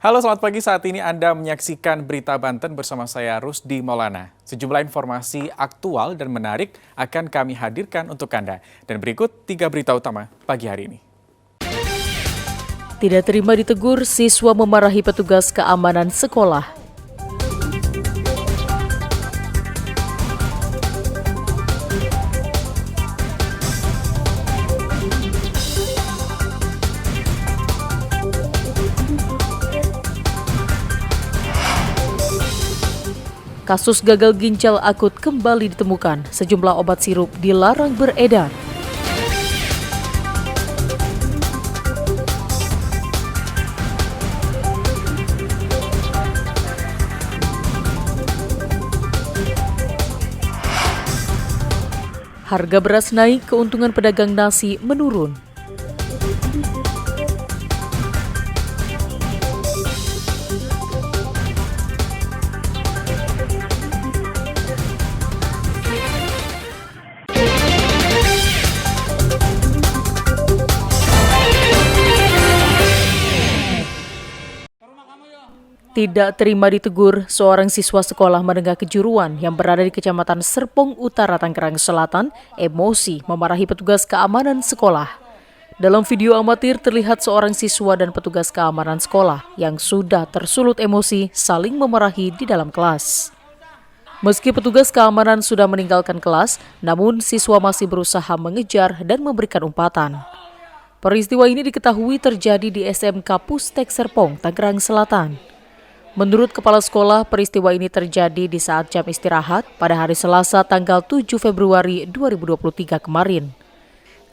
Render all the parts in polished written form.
Halo, selamat pagi. Saat ini Anda menyaksikan Berita Banten bersama saya Rusdi Maulana. Sejumlah informasi aktual dan menarik akan kami hadirkan untuk Anda. Dan berikut 3 berita utama pagi hari ini. Tidak terima ditegur, siswa memarahi petugas keamanan sekolah. Kasus gagal ginjal akut kembali ditemukan. Sejumlah obat sirup dilarang beredar. Harga beras naik, keuntungan pedagang nasi menurun. Tidak terima ditegur, seorang siswa sekolah menengah kejuruan yang berada di Kecamatan Serpong Utara, Tangerang Selatan, emosi memarahi petugas keamanan sekolah. Dalam video amatir terlihat seorang siswa dan petugas keamanan sekolah yang sudah tersulut emosi saling memarahi di dalam kelas. Meski petugas keamanan sudah meninggalkan kelas, namun siswa masih berusaha mengejar dan memberikan umpatan. Peristiwa ini diketahui terjadi di SMK Pustek Serpong, Tangerang Selatan. Menurut kepala sekolah, peristiwa ini terjadi di saat jam istirahat pada hari Selasa tanggal 7 Februari 2023 kemarin.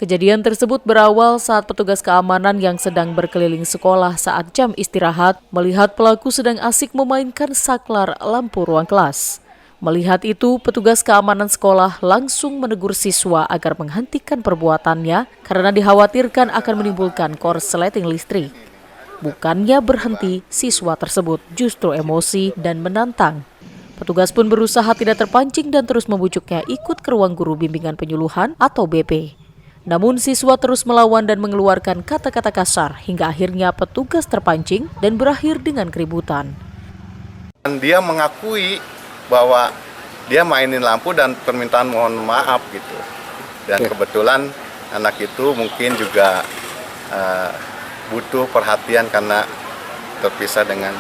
Kejadian tersebut berawal saat petugas keamanan yang sedang berkeliling sekolah saat jam istirahat melihat pelaku sedang asik memainkan saklar lampu ruang kelas. Melihat itu, petugas keamanan sekolah langsung menegur siswa agar menghentikan perbuatannya karena dikhawatirkan akan menimbulkan korsleting listrik. Bukannya berhenti, siswa tersebut justru emosi dan menantang. Petugas pun berusaha tidak terpancing dan terus membujuknya ikut ke ruang guru bimbingan penyuluhan atau BP. Namun siswa terus melawan dan mengeluarkan kata-kata kasar hingga akhirnya petugas terpancing dan berakhir dengan keributan. Dia mengakui bahwa dia mainin lampu dan permintaan mohon maaf gitu. Dan kebetulan anak itu mungkin juga butuh perhatian karena terpisah dengan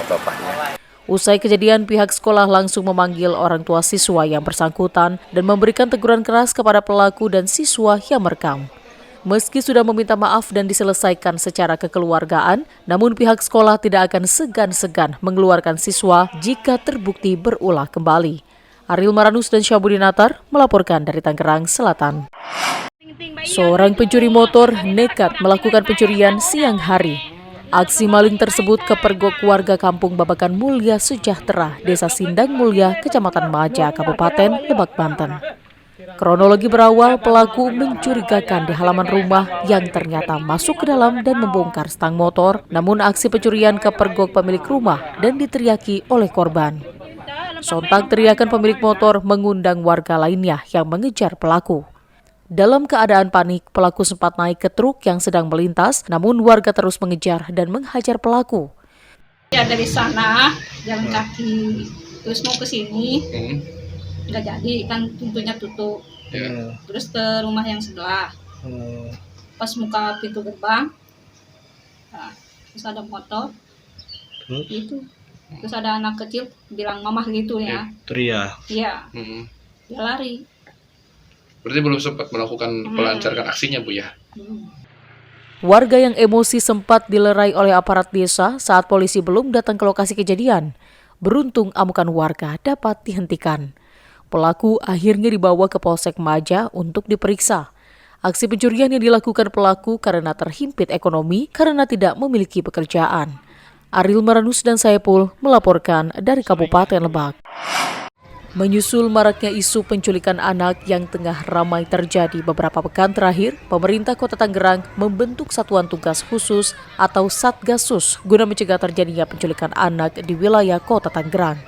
bapaknya. Usai kejadian, pihak sekolah langsung memanggil orang tua siswa yang bersangkutan dan memberikan teguran keras kepada pelaku dan siswa yang merekam. Meski sudah meminta maaf dan diselesaikan secara kekeluargaan, namun pihak sekolah tidak akan segan-segan mengeluarkan siswa jika terbukti berulah kembali. Ariel Maranus dan Syabudinatar melaporkan dari Tangerang Selatan. Seorang pencuri motor nekat melakukan pencurian siang hari. Aksi maling tersebut kepergok warga kampung Babakan Mulya Sejahtera, Desa Sindang Mulya, Kecamatan Maja, Kabupaten Lebak, Banten. Kronologi berawal pelaku mencurigakan di halaman rumah yang ternyata masuk ke dalam dan membongkar stang motor, namun aksi pencurian kepergok pemilik rumah dan diteriaki oleh korban. Sontak teriakan pemilik motor mengundang warga lainnya yang mengejar pelaku. Dalam keadaan panik, pelaku sempat naik ke truk yang sedang melintas, namun warga terus mengejar dan menghajar pelaku. Ya dari sana jalan kaki terus mau ke sini, nggak jadi kan pintunya tutup. Terus ke rumah yang sebelah, pas muka pintu gerbang, nah, terus ada motor, itu, terus ada anak kecil bilang mamah gitu ya. Teriak. Iya, dia lari. Berarti belum sempat melakukan melancarkan aksinya, Bu ya? Warga yang emosi sempat dilerai oleh aparat desa saat polisi belum datang ke lokasi kejadian. Beruntung amukan warga dapat dihentikan. Pelaku akhirnya dibawa ke Polsek Maja untuk diperiksa. Aksi pencurian yang dilakukan pelaku karena terhimpit ekonomi karena tidak memiliki pekerjaan. Ariel Maranus dan Saipul melaporkan dari Kabupaten Lebak. Menyusul maraknya isu penculikan anak yang tengah ramai terjadi beberapa pekan terakhir, pemerintah Kota Tangerang membentuk Satuan Tugas Khusus atau Satgasus guna mencegah terjadinya penculikan anak di wilayah Kota Tangerang.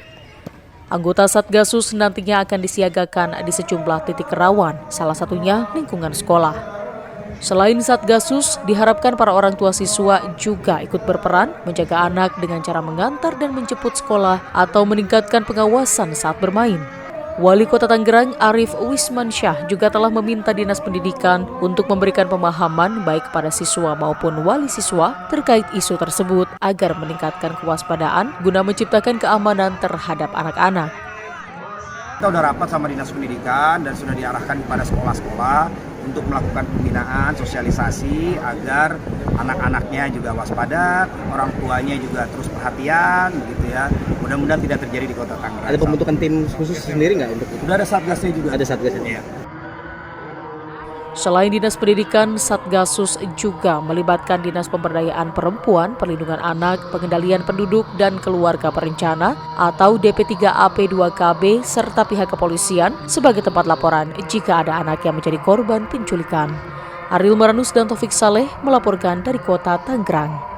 Anggota Satgasus nantinya akan disiagakan di sejumlah titik rawan, salah satunya lingkungan sekolah. Selain Satgasus, diharapkan para orang tua siswa juga ikut berperan menjaga anak dengan cara mengantar dan menjemput sekolah atau meningkatkan pengawasan saat bermain. Wali Kota Tangerang Arif Wismansyah juga telah meminta Dinas Pendidikan untuk memberikan pemahaman baik kepada siswa maupun wali siswa terkait isu tersebut agar meningkatkan kewaspadaan guna menciptakan keamanan terhadap anak-anak. Kita sudah rapat sama Dinas Pendidikan dan sudah diarahkan kepada sekolah-sekolah untuk melakukan pembinaan, sosialisasi agar anak-anaknya juga waspada, orang tuanya juga terus perhatian, gitu ya. Mudah-mudahan tidak terjadi di Kota Tangerang. Ada pembentukan tim khusus sendiri nggak untuk itu? Sudah ada satgasnya juga. Ada satgasnya. Ya. Selain Dinas Pendidikan, Satgasus juga melibatkan Dinas Pemberdayaan Perempuan, Perlindungan Anak, Pengendalian Penduduk, dan Keluarga Berencana atau DP3AP2KB serta pihak kepolisian sebagai tempat laporan jika ada anak yang menjadi korban penculikan. Ariel Maranus dan Taufik Saleh melaporkan dari Kota Tangerang.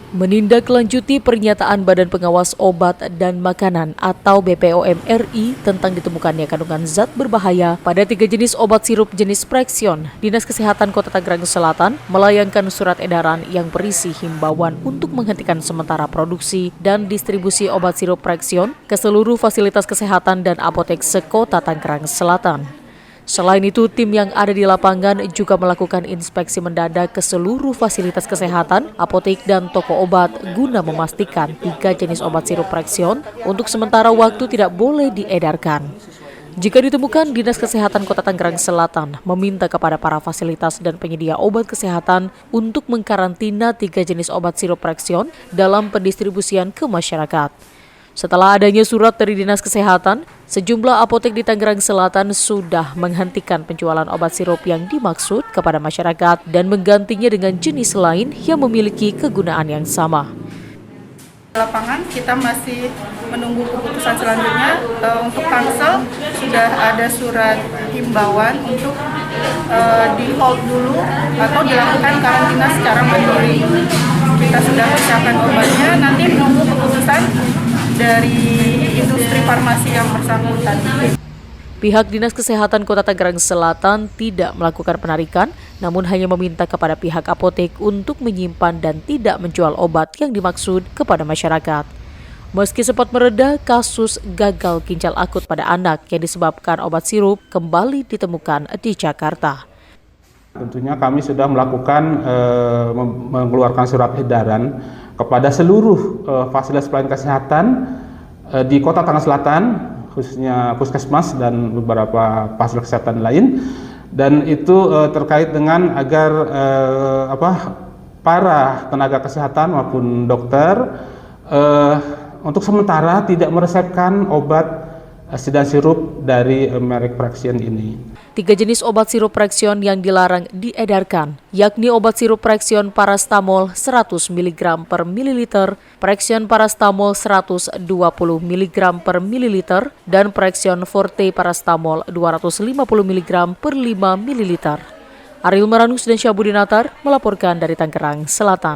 Menindaklanjuti pernyataan Badan Pengawas Obat dan Makanan atau BPOM RI tentang ditemukannya kandungan zat berbahaya pada 3 jenis obat sirup jenis Prexion, Dinas Kesehatan Kota Tangerang Selatan melayangkan surat edaran yang berisi himbauan untuk menghentikan sementara produksi dan distribusi obat sirup Prexion ke seluruh fasilitas kesehatan dan apotek se-Kota Tangerang Selatan. Selain itu, tim yang ada di lapangan juga melakukan inspeksi mendadak ke seluruh fasilitas kesehatan, apotek, dan toko obat guna memastikan 3 jenis obat sirup Prexion untuk sementara waktu tidak boleh diedarkan. Jika ditemukan, Dinas Kesehatan Kota Tangerang Selatan meminta kepada para fasilitas dan penyedia obat kesehatan untuk mengkarantina 3 jenis obat sirup Prexion dalam pendistribusian ke masyarakat. Setelah adanya surat dari Dinas Kesehatan, sejumlah apotek di Tangerang Selatan sudah menghentikan penjualan obat sirup yang dimaksud kepada masyarakat dan menggantinya dengan jenis lain yang memiliki kegunaan yang sama. Lapangan kita masih menunggu keputusan selanjutnya. Untuk Tangsel sudah ada surat himbauan untuk di hold dulu atau dilakukan karantina secara mandiri. Kita sudah persiapkan obatnya, nanti menunggu keputusan dari industri farmasi yang bersangkutan. Pihak Dinas Kesehatan Kota Tangerang Selatan tidak melakukan penarikan, namun hanya meminta kepada pihak apotek untuk menyimpan dan tidak menjual obat yang dimaksud kepada masyarakat. Meski sempat mereda, kasus gagal ginjal akut pada anak yang disebabkan obat sirup kembali ditemukan di Jakarta. Tentunya kami sudah melakukan mengeluarkan surat edaran kepada seluruh fasilitas pelayanan kesehatan di Kota Tangerang Selatan, khususnya Puskesmas dan beberapa fasilitas kesehatan lain, dan itu terkait dengan agar para tenaga kesehatan maupun dokter untuk sementara tidak meresepkan obat dan sirup dari merek Prexion ini. 3 jenis obat sirup Prexion yang dilarang diedarkan, yakni obat sirup Prexion Parastamol 100 mg per mililiter, Prexion Parastamol 120 mg per mililiter, dan Prexion Forte Parastamol 250 mg per 5 mililiter. Ariel Maranus dan Syabudinatar melaporkan dari Tangerang Selatan.